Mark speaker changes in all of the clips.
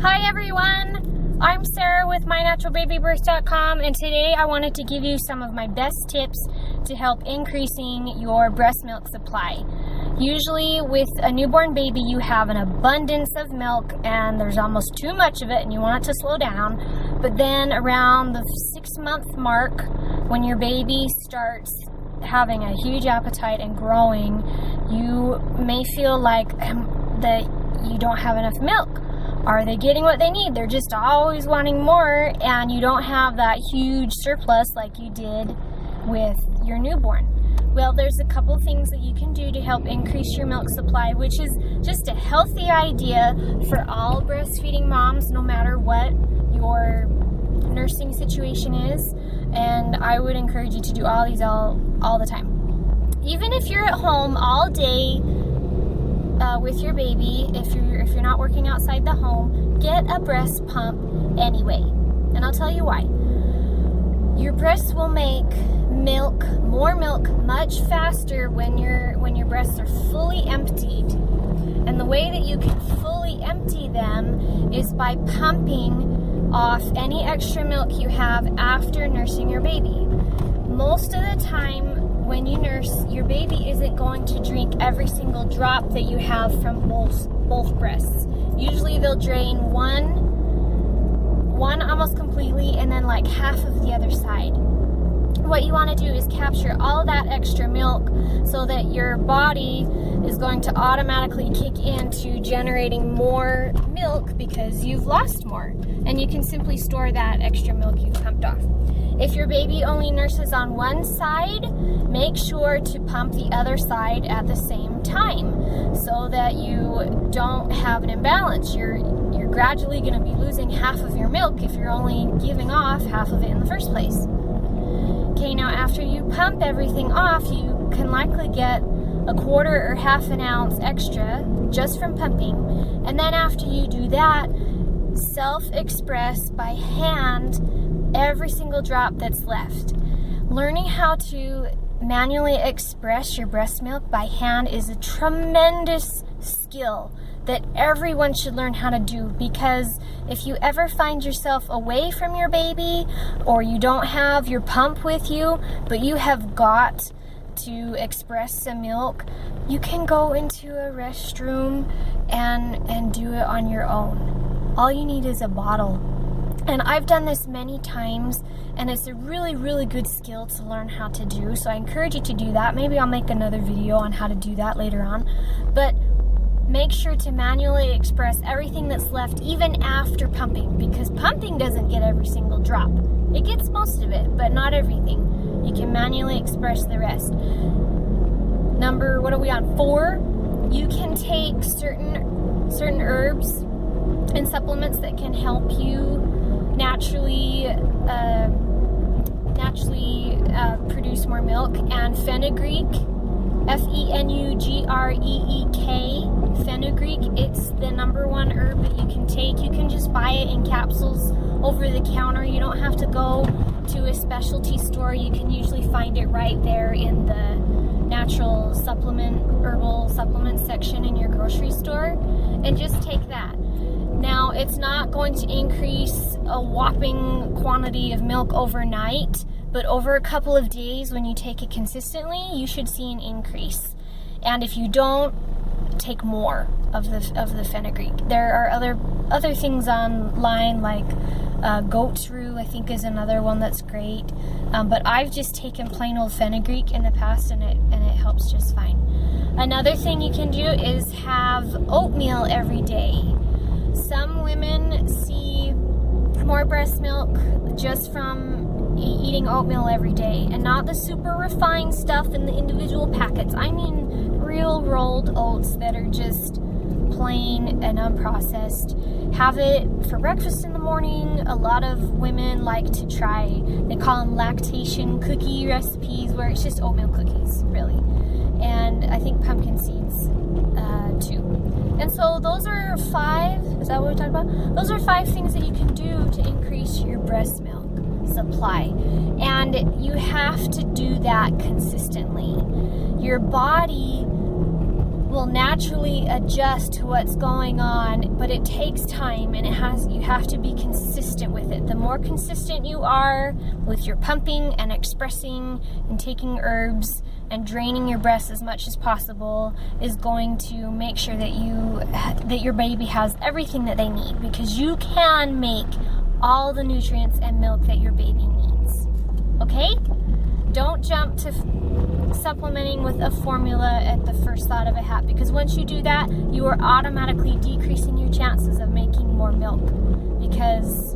Speaker 1: Hi everyone, I'm Sarah with mynaturalbabybirth.com, and today I wanted to give you some of my best tips to help increasing your breast milk supply. Usually with a newborn baby you have an abundance of milk and there's almost too much of it and you want it to slow down, but then around the 6-month mark, when your baby starts having a huge appetite and growing, you may feel like that you don't have enough milk. Are they getting what they need? They're just always wanting more, and you don't have that huge surplus like you did with your newborn. Well, there's a couple things that you can do to help increase your milk supply, which is just a healthy idea for all breastfeeding moms, no matter what your nursing situation is. And I would encourage you to do all these all the time. Even if you're at home all day with your baby, if you're not working outside the home, get a breast pump anyway. And I'll tell you why. Your breasts will make more milk much faster when your breasts are fully emptied. And the way that you can fully empty them is by pumping off any extra milk you have after nursing your baby. Most of the time when you nurse, your baby isn't going to drink every single drop that you have from both breasts. Usually they'll drain one almost completely and then like half of the other side. What you want to do is capture all that extra milk so that your body is going to automatically kick into generating more milk because you've lost more, and you can simply store that extra milk you've pumped off. If your baby only nurses on one side, make sure to pump the other side at the same time so that you don't have an imbalance. You're gradually going to be losing half of your milk if you're only giving off half of it in the first place. Okay, now after you pump everything off, you can likely get a quarter or half an ounce extra just from pumping. And then after you do that, self-express by hand every single drop that's left. Learning how to manually express your breast milk by hand is a tremendous skill that everyone should learn how to do, because if you ever find yourself away from your baby or you don't have your pump with you, but you have got to express some milk, you can go into a restroom and do it on your own. All you need is a bottle. And I've done this many times, and it's a really, really good skill to learn how to do. So I encourage you to do that. Maybe I'll make another video on how to do that later on. But make sure to manually express everything that's left even after pumping, because pumping doesn't get every single drop. It gets most of it, but not everything. You can manually express the rest. What are we on? 4, you can take certain herbs and supplements that can help you naturally produce more milk. And fenugreek, Fenugreek, fenugreek, it's the #1 herb that you can take. You can just buy it in capsules over the counter. You don't have to go to a specialty store. You can usually find it right there in the natural herbal supplement section in your grocery store, and just take that. Now, it's not going to increase a whopping quantity of milk overnight, but over a couple of days when you take it consistently, you should see an increase. And if you don't, take more of the fenugreek. There are other things online, like goat's rue, I think, is another one that's great. But I've just taken plain old fenugreek in the past, and it helps just fine. Another thing you can do is have oatmeal every day. Some women see more breast milk just from eating oatmeal every day, and not the super refined stuff in the individual packets. I mean real rolled oats that are just plain and unprocessed. Have it for breakfast in the morning. A lot of women like to try, they call them lactation cookie recipes, where it's just oatmeal cookies, really. And I think pumpkin seeds too. And so those are 5, is that what we're talking about? Those are 5 things that you can do to increase your breast milk supply. And you have to do that consistently. Your body will naturally adjust to what's going on, but it takes time, and you have to be consistent with it. The more consistent you are with your pumping and expressing and taking herbs and draining your breast as much as possible is going to make sure that your baby has everything that they need, because you can make all the nutrients and milk that your baby needs. Okay? Don't jump to supplementing with a formula at the first thought of a hat, because once you do that, you are automatically decreasing your chances of making more milk, because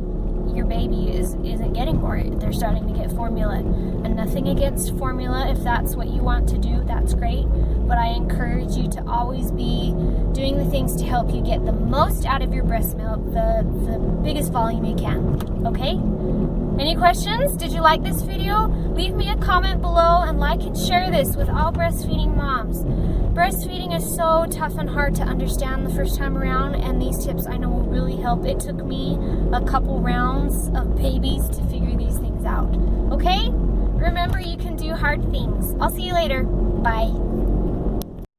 Speaker 1: your baby isn't getting more. They're starting to get formula. And nothing against formula. If that's what you want to do, that's great. But I encourage you to always be doing the things to help you get the most out of your breast milk, the biggest volume you can. Okay? Any questions? Did you like this video? Leave me a comment below and like and share this with all breastfeeding moms. Breastfeeding is so tough and hard to understand the first time around, and these tips I know will really help. It took me a couple rounds of babies to figure these things out. Okay? Remember, you can do hard things. I'll see you later. Bye.